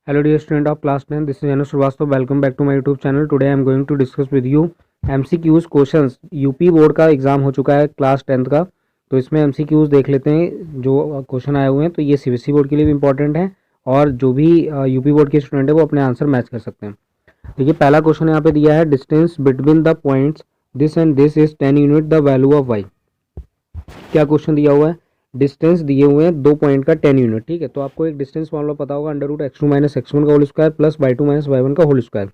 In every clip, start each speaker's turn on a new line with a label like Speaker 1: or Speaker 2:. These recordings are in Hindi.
Speaker 1: Hello dear student of class 10, this is Anu Srivastava. Welcome back to my YouTube channel. Today I am going to discuss with you MCQs questions. UP board का एग्जाम हो चुका है क्लास 10 का, तो इसमें MCQs देख लेते हैं जो क्वेश्चन आए हुए हैं। तो ये सीबीएसई बोर्ड के लिए भी इंपॉर्टेंट है और जो भी यूपी बोर्ड के स्टूडेंट है वो अपने आंसर मैच कर सकते हैं। देखिए पहला क्वेश्चन यहाँ पे दिया है, distance between the points this and this is 10 unit, the value of Y. क्या क्वेश्चन दिया हुआ है, डिस्टेंस दिए हुए हैं 2 पॉइंट का 10 यूनिट। ठीक है, तो आपको एक डिस्टेंस फॉर्मूला पता होगा, under root x2 minus x1 का whole square plus y2 minus y1 का होल स्क्वायर।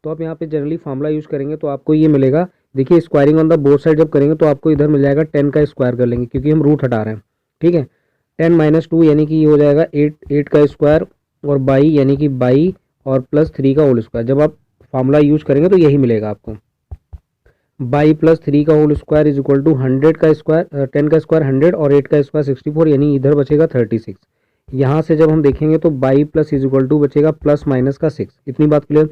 Speaker 1: तो आप यहाँ पे जनरली फॉर्मूला यूज करेंगे तो आपको ये मिलेगा। देखिए squaring on the both side जब करेंगे तो आपको इधर मिल जाएगा 10 का स्क्वायर कर लेंगे क्योंकि हम रूट हटा रहे हैं। ठीक है, 10 माइनस 2 यानी कि ये हो जाएगा 8 का स्क्वायर और बाई यानी कि बाई और प्लस 3 का होल स्क्वायर। जब आप फॉर्मूला यूज करेंगे तो यही मिलेगा आपको, बाई प्लस 3 का whole square is equal to 100 का स्क्वायर, 10 का स्क्वायर 100 और 8 का स्क्वायर 64, यानी इधर बचेगा 36। यहाँ से जब हम देखेंगे तो Y plus is equal to बचेगा प्लस माइनस का 6। इतनी बात क्लियर,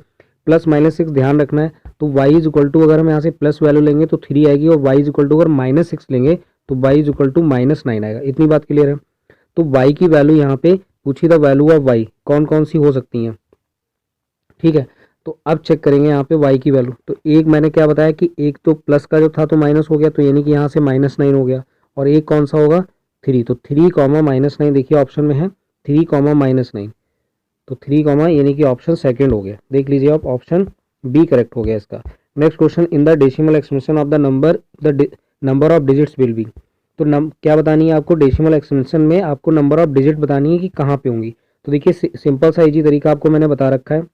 Speaker 1: प्लस माइनस 6 ध्यान रखना है। तो वाई इज इक्वल टू अगर हम यहाँ से प्लस वैल्यू लेंगे तो 3 आएगी और वाई इज इक्वल टू अगर माइनस 6 लेंगे तो Y is equal to minus 9 आएगा। इतनी बात क्लियर है। तो वाई की वैल्यू यहाँ पे पूछी, द वैल्यू ऑफ वाई कौन कौन सी हो सकती हैं। ठीक है, तो अब चेक करेंगे यहाँ पे y की वैल्यू। तो एक मैंने क्या बताया कि एक तो प्लस का जो था तो माइनस हो गया, तो यानी कि यहाँ से -9 हो गया। और एक कौन सा होगा, 3, तो 3 कॉमा -9 देखिए ऑप्शन में है 3 कॉमा -9, तो 3 कॉमा यानी कि ऑप्शन सेकंड हो गया। देख लीजिए आप, ऑप्शन बी करेक्ट हो गया इसका। Next question, in the decimal expression of the number of digits will be. तो क्या बतानी है आपको, डेसिमल एक्सप्रेशन में आपको नंबर ऑफ डिजिट बतानी है कि कहाँ पे होंगी। तो देखिए सिंपल सा इजी तरीका आपको मैंने बता रखा है,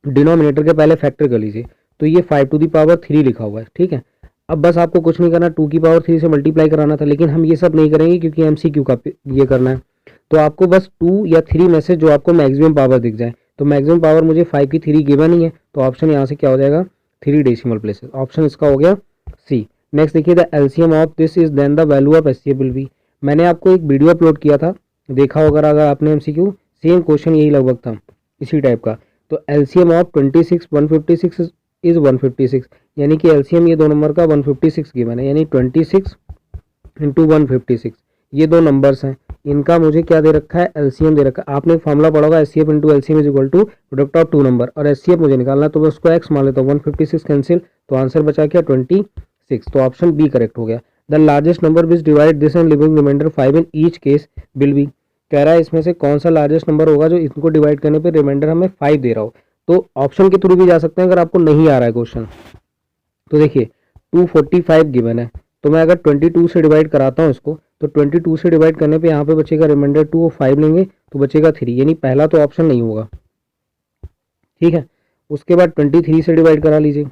Speaker 1: डिनोमिनेटर के पहले फैक्टर कर लीजिए। तो ये 5 टू दी पावर 3 लिखा हुआ है। ठीक है, अब बस आपको कुछ नहीं करना, 2 की पावर 3 से मल्टीप्लाई कराना था, लेकिन हम ये सब नहीं करेंगे क्योंकि एमसीक्यू का ये करना है। तो आपको बस 2 या 3 में से जो आपको मैक्सिमम पावर दिख जाए, तो मैक्सिमम पावर मुझे 5 की 3 गिवन ही है, तो ऑप्शन यहाँ से क्या हो जाएगा, 3 डेसिमल प्लेसेस। ऑप्शन इसका हो गया सी। नेक्स्ट देखिए, the LCM of this is then the value of HCF will be. मैंने आपको एक वीडियो अपलोड किया था, देखा होगा अगर आपने एमसीक्यू, सेम क्वेश्चन यही लगभग था इसी टाइप का। तो एलसीएम ऑफ 26 156 इज 156, यानी कि एलसीएम ये दो नंबर का 156 गिवन है, यानी 26 इंटू 156 ये दो नंबर्स हैं, इनका मुझे क्या दे रखा है, एलसीएम दे रखा है। आपने फॉर्मूला पढ़ा होगा, HCF into LCM is equal to product of two number, और एचसीएफ मुझे निकालना है तो मैं उसको एक्स मान लेता हूँ, 156 कैंसिल, तो आंसर बचा क्या 26। तो ऑप्शन बी करेक्ट हो गया। The largest number which divide this and leaving reminder 5 in each case will be. कह रहा है इसमें से कौन सा लार्जेस्ट नंबर होगा जो इनको डिवाइड करने पे रिमाइंडर हमें 5 दे रहा हो। तो ऑप्शन के थ्रू भी जा सकते हैं अगर आपको नहीं आ रहा है क्वेश्चन। तो देखिए 245 गिवन है, तो मैं अगर 22 से डिवाइड कराता हूँ इसको, तो 22 से डिवाइड करने पे यहाँ पे बचेगा रिमाइंडर 2 और 5 लेंगे तो बचेगा 3, यानी पहला तो ऑप्शन नहीं होगा। ठीक है, उसके बाद 23 से डिवाइड करा लीजिए,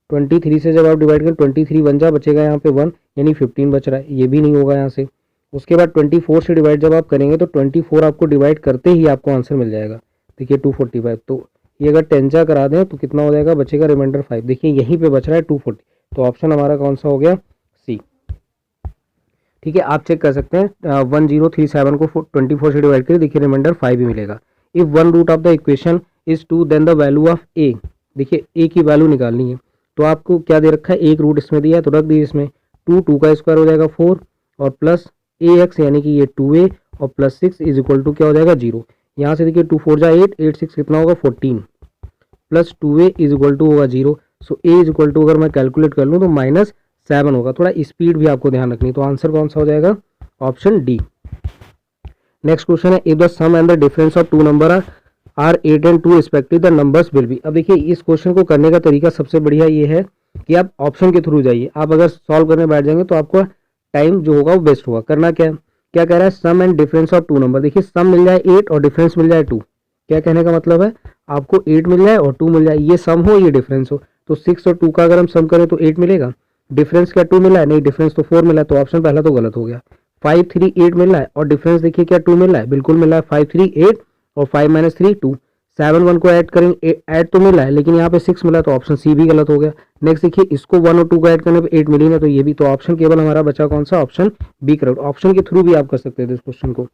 Speaker 1: 23 से जब आप डिवाइड करें 23 बन जा, बचेगा यहाँ पे 1, यानी 15 बच रहा है, ये भी नहीं होगा यहाँ से। उसके बाद 24 से डिवाइड जब आप करेंगे तो 24 आपको डिवाइड करते ही आपको आंसर मिल जाएगा। देखिए 245, तो ये अगर 10 जा करा दें तो कितना हो जाएगा, बचेगा रिमाइंडर 5। देखिए यहीं पे बच रहा है 240, तो ऑप्शन हमारा कौन सा हो गया, सी। ठीक है, आप चेक कर सकते हैं 1037 को 24 से डिवाइड करें, देखिए रिमाइंडर 5 ही मिलेगा। If one root of the equation is 2 then the value of A. देखिए ए की वैल्यू निकालनी है, तो आपको क्या दे रखा है, एक रूट इसमें दिया है तो रख दीजिए इसमें, 2 का स्क्वायर हो जाएगा 4 और प्लस ए एक्स यानी कि ये 2a और प्लस 6 इज इक्वल टू क्या हो जाएगा 0। यहाँ से देखिए 2 4 जा 8, 8 6 कितना होगा 14, plus 2a is equal to होगा 0। सो a इज इक्वल टू अगर मैं कैलकुलेट कर लूँ तो -7 होगा। थोड़ा स्पीड भी आपको ध्यान रखनी, तो आंसर कौन सा हो जाएगा, ऑप्शन डी। नेक्स्ट क्वेश्चन है, if the sum and the difference of two number are 8 and 2 respective the numbers will be. अब देखिए इस क्वेश्चन को करने का तरीका सबसे बढ़िया ये है कि आप ऑप्शन के थ्रू जाइए। आप अगर सॉल्व करने बैठ जाएंगे तो आपको टाइम जो होगा वो वेस्ट होगा। करना क्या है, क्या कह रहा है, sum and difference of two number. देखिए सम मिल जाए 8 और डिफरेंस मिल जाए 2। क्या कहने का मतलब है, आपको 8 मिल जाए और 2 मिल जाए, ये सम हो ये डिफरेंस हो। तो 6 और 2 का अगर हम सम करें तो 8 मिलेगा, डिफरेंस क्या 2 मिला है, नहीं डिफरेंस तो 4 मिला है, तो ऑप्शन पहला तो गलत हो गया। 5 3 8 मिल रहा है और डिफरेंस देखिए क्या 2 मिल रहा है, बिल्कुल मिल रहा है, 5 3 8 और 5 - 3 2। 7 1 को ऐड करेंगे, ऐड तो मिल रहा है लेकिन यहाँ पे 6 मिला, तो ऑप्शन सी भी गलत हो गया। नेक्स्ट देखिए इसको 1 और 2 को ऐड करने पे 8 मिली ना, तो ये भी, तो ऑप्शन केवल हमारा बचा कौन सा, ऑप्शन बी करेक्ट। ऑप्शन के थ्रू भी आप कर सकते थे इस क्वेश्चन को।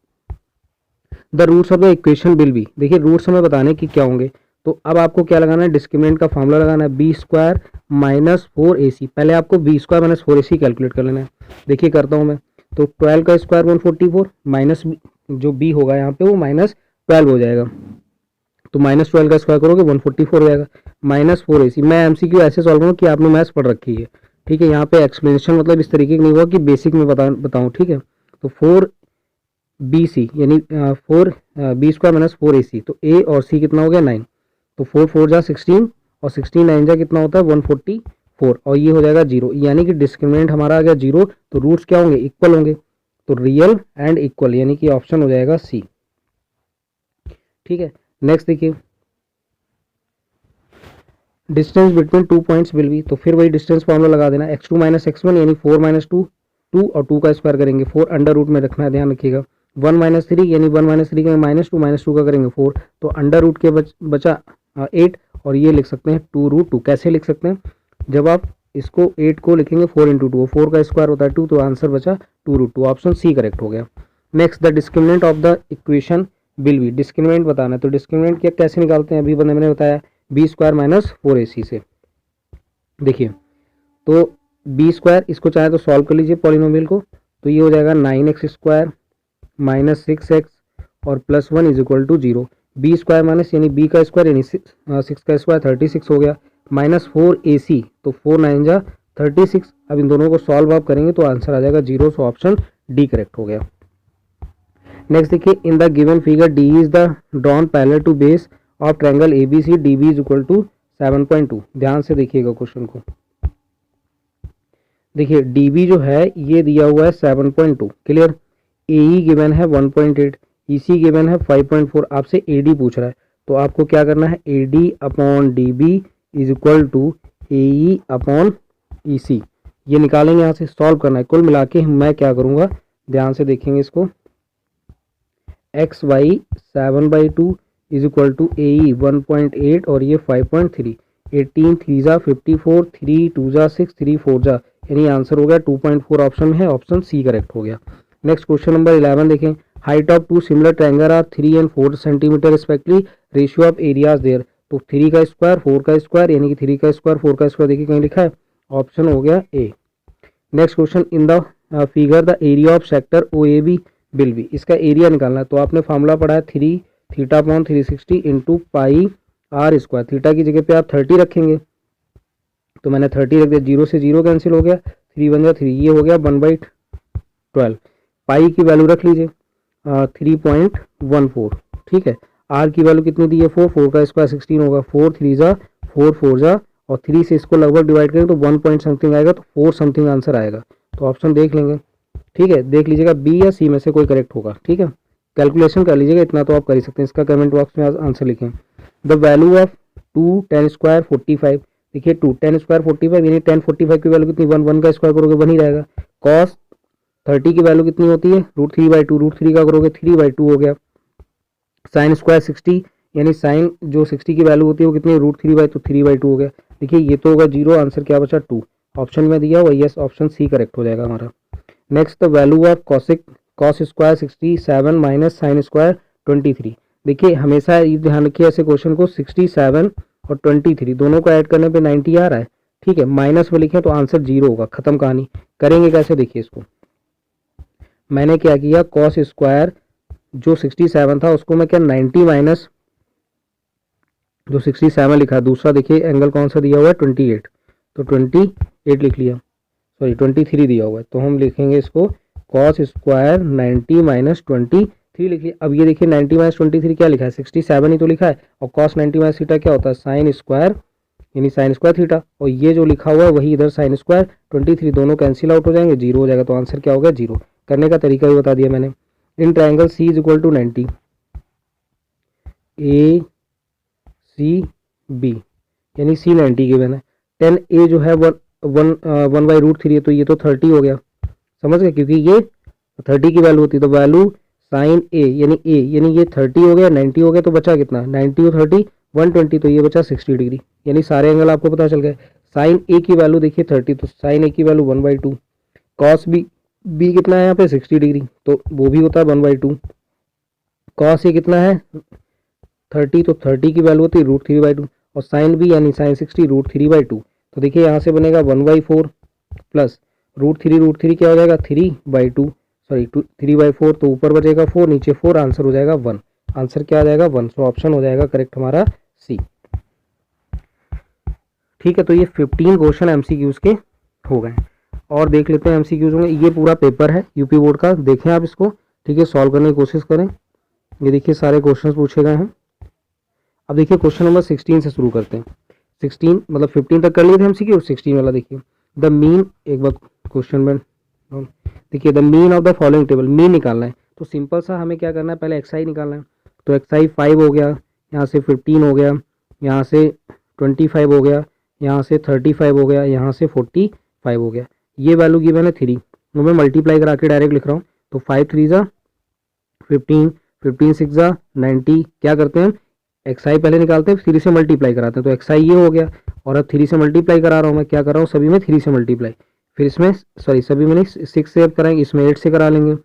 Speaker 1: The roots of the equation will be. देखिए रूट्स हमें बताने की क्या होंगे, तो अब आपको क्या लगाना है, डिस्क्रिमिनेंट का फॉर्मूला लगाना है, बी स्क्वायर माइनस 4ac। पहले आपको B square minus 4ac calculate कर लेना है। देखिए करता हूँ मैं, तो 12 का स्क्वायर 144 माइनस जो बी होगा यहाँ पे वो -12 हो जाएगा। तो -12 का स्क्वायर करोगे 144 हो जाएगा। -4ac, मैं एमसीक्यू ऐसे सॉल्व करूँ कि आपने मैथ्स पढ़ रखी है, ठीक है। यहाँ पे एक्सप्लेनेशन मतलब इस तरीके की नहीं हुआ कि बेसिक में बताऊँ, ठीक है। तो 4bc यानी 4b² -4ac, तो a और c कितना हो गया 9, तो 4 4 जा 16 और 16 9 जा कितना होता है 144, और ये हो जाएगा 0, यानी कि डिस्क्रिमिनेंट हमारा आ गया 0। तो रूट्स क्या होंगे, इक्वल होंगे, तो रियल एंड इक्वल, यानी कि ऑप्शन हो जाएगा सी, ठीक है। नेक्स्ट देखिए, distance between 2 points will be, तो फिर वही डिस्टेंस फॉर्मूला लगा देना, x2 - x1 यानी 4 - 2, 2 और 2 का स्क्वायर करेंगे, 4 अंडर रूट में रखना है, ध्यान रखिएगा। 1 - 3 यानी 1 - 3 का -2 का करेंगे 4, तो अंडर रूट के बचा 8, और ये लिख सकते हैं 2√2। कैसे लिख सकते हैं, जब आप इसको 8 को लिखेंगे 4 × 2, 4 का स्क्वायर होता है 2, तो आंसर बचा 2√2, ऑप्शन सी करेक्ट हो गया। Next, the discriminant of the equation will B, discriminant बताना है, तो डिस्क्रिमिनेंट क्या कैसे निकालते हैं, अभी मैंने बताया b² - 4ac से। देखिए, तो b², इसको चाहे तो सॉल्व कर लीजिए पॉलिनोमियल को, तो ये हो जाएगा 9x² - 6x और +1 = 0। b² माइनस यानी b का स्क्वायर यानी 6 का स्क्वायर 36 हो गया, -4ac, तो 4 9 जा 36। अब इन दोनों को सॉल्व आप करेंगे तो आंसर आ जाएगा 0, सो ऑप्शन डी करेक्ट हो गया। नेक्स्ट देखिए, in the given figure D is the drawn parallel to base of triangle ABC, DB = 7.2। ध्यान से देखिएगा क्वेश्चन को। देखिए DB जो है ये दिया हुआ है 7.2, क्लियर। AE गिवन है 1.8, EC गिवन है 5.4, आपसे AD पूछ रहा है, तो आपको क्या करना है, AD/DB = AE/EC, ये निकालेंगे, यहाँ से सॉल्व करना है। कुल मिला के मैं क्या करूँगा, ध्यान से देखेंगे इसको, XY 7/2 = AE 1.8 और ये 5.3, 18 3 जा 54, 3 2 जा 6, 3 4 जा, यानी आंसर हो गया 2.4, ऑप्शन है, ऑप्शन सी करेक्ट हो गया। नेक्स्ट क्वेश्चन नंबर 11 देखें, height of 2 similar triangle are 3 and 4 centimetre respectively, ratio of areas there, तो 3 का स्क्वायर 4 का स्क्वायर, यानी कि 3 का स्क्वायर 4 का स्क्वायर, देखिए कहीं लिखा है, ऑप्शन हो गया A. Next question, in the figure the area of sector OAB will be, इसका एरिया निकालना है, तो आपने फार्मूला पढ़ा है 3 θ/360 × πr², थीटा की जगह पे आप 30 रखेंगे, तो मैंने 30 रख दिया, 0 से 0 कैंसिल हो गया, 3 1 जा 3, ये हो गया 1/12। पाई की वैल्यू रख लीजिए 3.14, ठीक है। आर की वैल्यू कितनी दी है 4, 4 का स्क्वायर 16 होगा, 4 3 जा 4 4 जा, और 3 से इसको लगभग डिवाइड करें तो 1 पॉइंट समथिंग आएगा, तो 4 समथिंग आंसर आएगा, तो ऑप्शन देख लेंगे, ठीक है। देख लीजिएगा बी या सी में से कोई करेक्ट होगा, ठीक है। कैलकुलेशन कर लीजिएगा, इतना तो आप कर ही सकते हैं, इसका कमेंट बॉक्स में आंसर लिखें। द वैल्यू ऑफ 2 10² 45, देखिए 2 10² 45 यानी 10 45 की वैल्यू कितनी 1, 1 का स्क्वायर करोगे 1 ही रहेगा। कॉस 30 की वैल्यू कितनी होती है √3/2, √3 का करोगे 3/2 हो गया। साइन स्क्वायर 60 यानी साइन जो 60 की वैल्यू होती है वो कितनी √3/2, 3/2 हो गया। देखिए ये तो होगा 0, आंसर क्या बचा 2, ऑप्शन में दिया हुआ यस, ऑप्शन सी करेक्ट हो जाएगा हमारा। Next, the value of cos square 67 - sine square 23, देखिए हमेशा ये ध्यान रखिए ऐसे क्वेश्चन को, 67 और 23 दोनों को ऐड करने पे 90 आ रहा है, ठीक है। माइनस में लिखें तो आंसर 0 होगा, खत्म कहानी। करेंगे कैसे, देखिए इसको मैंने क्या किया, cos स्क्वायर जो 67 था उसको मैं क्या 90 माइनस जो 67 लिखा, दूसरा देखिए एंगल कौन सा दिया हुआ है 28, तो 28 लिख लिया, सॉरी 23 दिया हुआ है, तो हम लिखेंगे इसको cos स्क्वायर 90 - 23 लिखिए। अब ये देखिए 90 - 23 क्या लिखा है 67 ही तो लिखा है, और cos 90 - थीटा क्या होता है साइन स्क्वायर यानी साइन स्क्वायर थीटा, और ये जो लिखा हुआ है वही इधर साइन स्क्वायर 23, दोनों कैंसिल आउट हो जाएंगे, 0 हो जाएगा, तो आंसर क्या होगा 0। करने का तरीका भी बता दिया मैंने। इन ट्रायंगल C = 90 ACB यानी C 90 गिवन है, 10A जो है 1/√3 है, तो ये तो 30 हो गया, समझ गए, क्योंकि ये 30 की वैल्यू होती है, तो वैल्यू साइन A यानी ये 30 हो गया, 90 हो गया, तो बचा कितना 90 और 30 120, तो ये बचा 60 डिग्री, यानी सारे एंगल आपको पता चल गए। साइन A की वैल्यू देखिए 30, तो साइन A की वैल्यू 1/2, कॉस B कितना है यहाँ पे 60 डिग्री, तो वो भी होता है 1/2, कॉस A कितना है 30, तो 30 की वैल्यू होती है √3/2, और साइन B यानी साइन 60 √3/2, तो देखिए यहाँ से बनेगा 1/4 प्लस √3 क्या हो जाएगा 3/2, सॉरी 3/4, तो ऊपर बचेगा 4, नीचे 4, आंसर हो जाएगा 1। आंसर क्या आ जाएगा 1। सो ऑप्शन हो जाएगा करेक्ट हमारा सी। ठीक है, तो ये 15 क्वेश्चन एमसीक्यूज के हो गए। और देख लेते हैं एमसीक्यूज में, ये पूरा पेपर है यूपी बोर्ड का, देखें आप इसको। ठीक है, सॉल्व करने की कोशिश करें। ये देखिए सारे क्वेश्चन पूछे गए हैं। अब देखिए क्वेश्चन नंबर 16 से शुरू करते हैं। 16 मतलब 15 तक कर लिए थे एमसीक्यू, 16 वाला देखिए। द मीन, एक बार क्वेश्चन में देखिए, the mean of the following table, mean निकालना है। तो सिंपल सा हमें क्या करना है, पहले एक्सआई निकालना है। तो एक्सआई 5 हो गया, यहाँ से 15 हो गया, यहाँ से 25 हो गया, यहाँ से 35 हो गया, यहाँ से 45 हो गया। ये वैल्यू गिवन है 3, तो मैं मल्टीप्लाई करा के डायरेक्ट लिख रहा हूँ। तो 5 3 ज़ा 15, 15 6 ज़ा 90। क्या करते हैं, एक्सआई पहले निकालते हैं, 3 से मल्टीप्लाई कराते हैं। तो एक्सआई ये हो गया, और अब 3 से मल्टीप्लाई करा रहा हूँ मैं, क्या कर रहा हूँ, सभी में 3 से मल्टीप्लाई। फिर इसमें सॉरी सभी में नहीं, 6 से अब कराएंगे, इसमें 8 से करा लेंगे।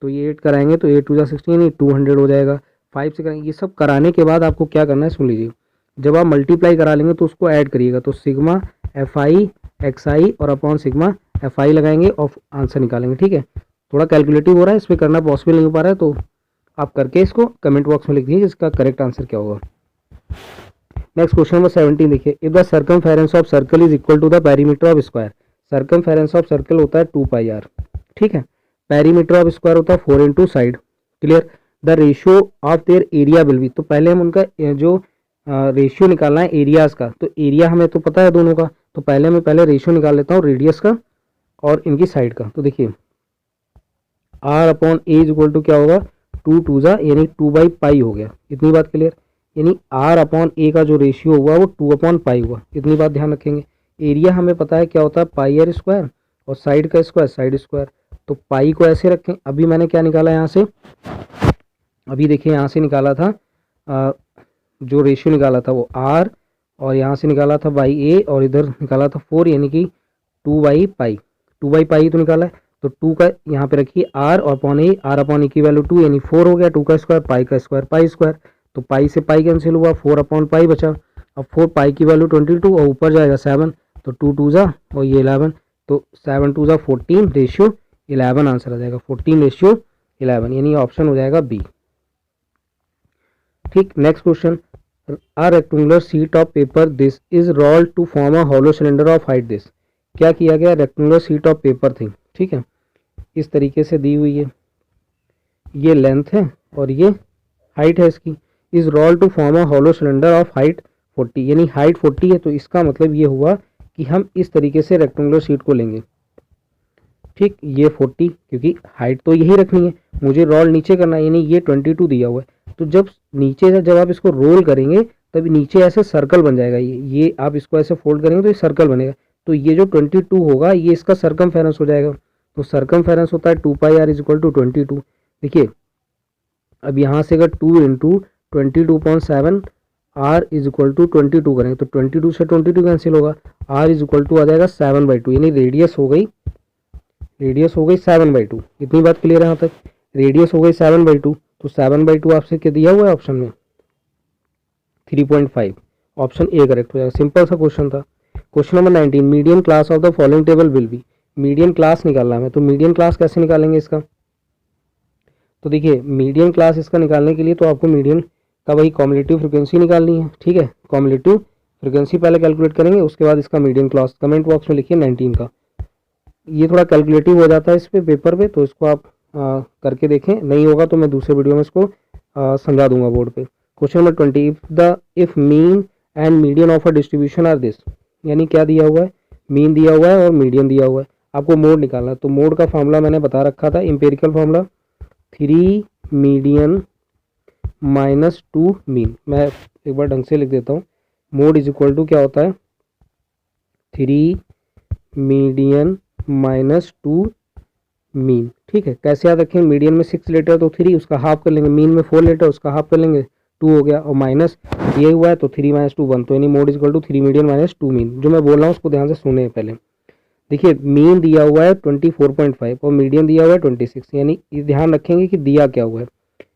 Speaker 1: तो ये 8 कराएंगे तो 8 2 ज़ा 16, 200 हो जाएगा। 5 से करेंगे। ये सब कराने के बाद आपको क्या करना है, सुन लीजिए। जब आप मल्टीप्लाई करा लेंगे तो उसको ऐड करिएगा। तो सिग्मा एफ आई एक्स आई और अपॉन सिग्मा एफ आई लगाएंगे और आंसर निकालेंगे। ठीक है, थोड़ा कैलकुलेटिव हो रहा है, इसमें करना पॉसिबल नहीं हो पा रहा है, तो आप करके इसको कमेंट बॉक्स में लिख दीजिए इसका करेक्ट आंसर क्या होगा। नेक्स्ट क्वेश्चन नंबर 17 देखिए, if the circumference of circle is equal to the perimeter of square. Circumference of circle होता है 2 पाई आर। ठीक है, पेरीमीटर ऑफ स्क्वायर होता है 4 into side. Clear, the ratio of their area will be. तो पहले हम उनका जो रेशियो निकालना है एरियाज का, तो एरिया हमें तो पता है दोनों का, तो पहले मैं रेशियो निकाल लेता हूँ रेडियस का और इनकी साइड का। तो देखिए R upon A is equal to क्या होगा, 2 2 ज़ा यानी 2/पाई हो गया। इतनी बात क्लियर, यानी आर अपॉन ए का जो रेशियो हुआ वो 2/पाई हुआ। इतनी बात ध्यान रखेंगे। एरिया हमें पता है क्या होता है, पाई आर स्क्वायर, और साइड का स्क्वायर साइड स्क्वायर। तो पाई को ऐसे रखें। अभी मैंने क्या निकाला यहाँ से, अभी देखिए यहाँ से निकाला था जो रेशियो निकाला था वो आर, और यहाँ से निकाला था बाई ए, और इधर निकाला था 4 यानी कि 2/पाई। 2/पाई तो निकाला है, तो 2 का यहाँ पे रखिए आर और अपॉन ए, आर अपॉन ए की वैल्यू 2 यानी 4 हो गया। 2 का स्क्वायर पाई का स्क्वायर पाई स्क्वायर, तो पाई से पाई कैंसिल हुआ, 4/पाई बचा। अब 4 पाई की वैल्यू 22 और ऊपर जाएगा 7, तो 2 2 ज़ा और ये 11, तो 7 2 ज़ा 14 रेशियो 11 आंसर आ जाएगा। 14 रेशियो 11 यानी ऑप्शन हो जाएगा बी। ठीक, next question, a rectangular sheet of paper this is rolled to form a hollow cylinder of height this। क्या किया गया, रेक्टेंगुलर शीट ऑफ पेपर थी। ठीक है, इस तरीके से दी हुई है, ये लेंथ है और ये हाइट है इसकी। Is roll to form a hollow cylinder of height 40, यानी हाइट 40 है, तो इसका मतलब ये हुआ कि हम इस तरीके से रेक्टेंगुलर शीट को लेंगे। ठीक, ये 40 क्योंकि हाइट तो यही रखनी है, मुझे रोल नीचे करना है, यानी ये 22 दिया हुआ है। तो जब नीचे से जब आप इसको रोल करेंगे तब नीचे ऐसे सर्कल बन जाएगा। ये आप इसको ऐसे फोल्ड करेंगे तो ये सर्कल बनेगा। तो ये जो 22 होगा ये इसका सरकमफेरेंस हो जाएगा। तो सरकमफेरेंस होता है 2 pi R is equal to 22। देखिए अब यहाँ से अगर 2 into 22.7 R is equal to 22 करेंगे तो 22 से 22 कैंसिल होगा, आर इज इक्वल टू आ जाएगा 7/2, यानी रेडियस हो गई 7/2। इतनी बात क्लियर है यहाँ तक, रेडियस हो गई 7/2। तो 7/2 आपसे क्या दिया हुआ है ऑप्शन में 3.5, ऑप्शन ए करेक्ट हो जाएगा। सिंपल सा क्वेश्चन था। Question number 19, median class of the following table will be. Median class निकालना है, तो मीडियन क्लास कैसे निकालेंगे इसका, तो देखिए मीडियन क्लास इसका निकालने के लिए तो आपको मीडियन का वही कॉम्युलेटिव फ्रिक्वेंसी निकालनी है। ठीक है, कॉम्युलेटिव फ्रिक्वेंसी पहले कैलकुलेट करेंगे, उसके बाद इसका मीडियन क्लास। कमेंट बॉक्स में लिखिए 19 का। ये थोड़ा कैलकुलेटिव हो जाता है इस पे पेपर पे, तो इसको आप करके देखें, नहीं होगा तो मैं दूसरे वीडियो में इसको समझा दूंगा बोर्ड पे। Question number 20, if mean and median of a distribution are this, यानी क्या दिया हुआ है, मीन दिया हुआ है और मीडियन दिया हुआ है, आपको मोड निकालना है। तो मोड का फॉर्मूला मैंने बता रखा था, empirical formula 3 median minus 2 mean. मैं एक बार ढंग से लिख देता हूँ, मोड इज इक्वल टू क्या होता है 3 मीडियन माइनस 2 मीन। ठीक है, कैसे याद रखें, मीडियन में 6 लेटर तो 3 उसका हाफ कर लेंगे, मीन में 4 लेटर उसका हाफ कर लेंगे, 2 हो गया, और माइनस ये हुआ है तो 3 माइनस 2 1, तो यानी mode is equal to 3 median minus 2 mean. जो मैं बोल रहा हूँ उसको ध्यान से सुने पहले। देखिए मीन दिया हुआ है 24.5 और मीडियन दिया हुआ है 26, यानी ये ध्यान रखेंगे कि दिया क्या हुआ है,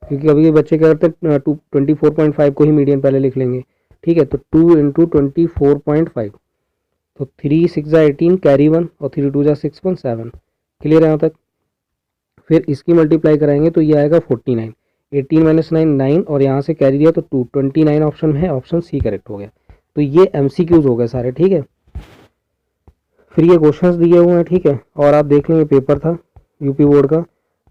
Speaker 1: क्योंकि कभी बच्चे क्या करते हैं 24.5 को ही मीडियन पहले लिख लेंगे। ठीक है, तो 2 इंटू 24.5, तो 3 6 ज़ा 18 कैरी 1 और 3 2 ज़ा 6 1 7। क्लियर है यहाँ तक। फिर इसकी मल्टीप्लाई कराएंगे तो ये आएगा 49, 18 माइनस 9 9 और यहाँ से कैरी दिया तो 2, 29 ऑप्शन में है, ऑप्शन सी करेक्ट हो गया। तो ये MCQs हो गए सारे, ठीक है। फिर ये क्वेश्चंस दिए हुए हैं, ठीक है, और आप देख लेंगे पेपर था यूपी बोर्ड का।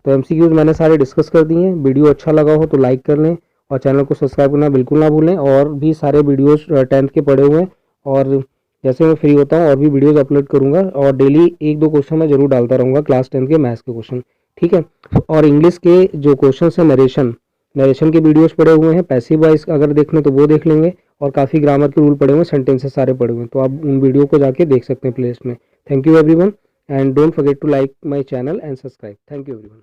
Speaker 1: तो MCQs मैंने सारे डिस्कस कर दिए हैं। वीडियो अच्छा लगा हो तो लाइक कर लें और चैनल को सब्सक्राइब करना बिल्कुल ना भूलें। और भी सारे वीडियोस 10th के पड़े हुए हैं और जैसे मैं फ्री होता हूँ और भी वीडियोस अपलोड करूँगा और डेली 1-2 क्वेश्चन मैं जरूर डालता रहूँगा क्लास 10th के मैथ्स के क्वेश्चन, ठीक है। और इंग्लिश के जो क्वेश्चन है नरेशन के वीडियोस पड़े हुए हैं, पैसिव वॉइस अगर देखना तो वो देख लेंगे और काफ़ी ग्रामर के रूल पड़े हुए हैं, सेंटेंसेस सारे पड़े हुए हैं, तो आप उन वीडियो को जाके देख सकते हैं प्लेलिस्ट में। Thank you everyone and don't forget to like my channel and subscribe. Thank you everyone.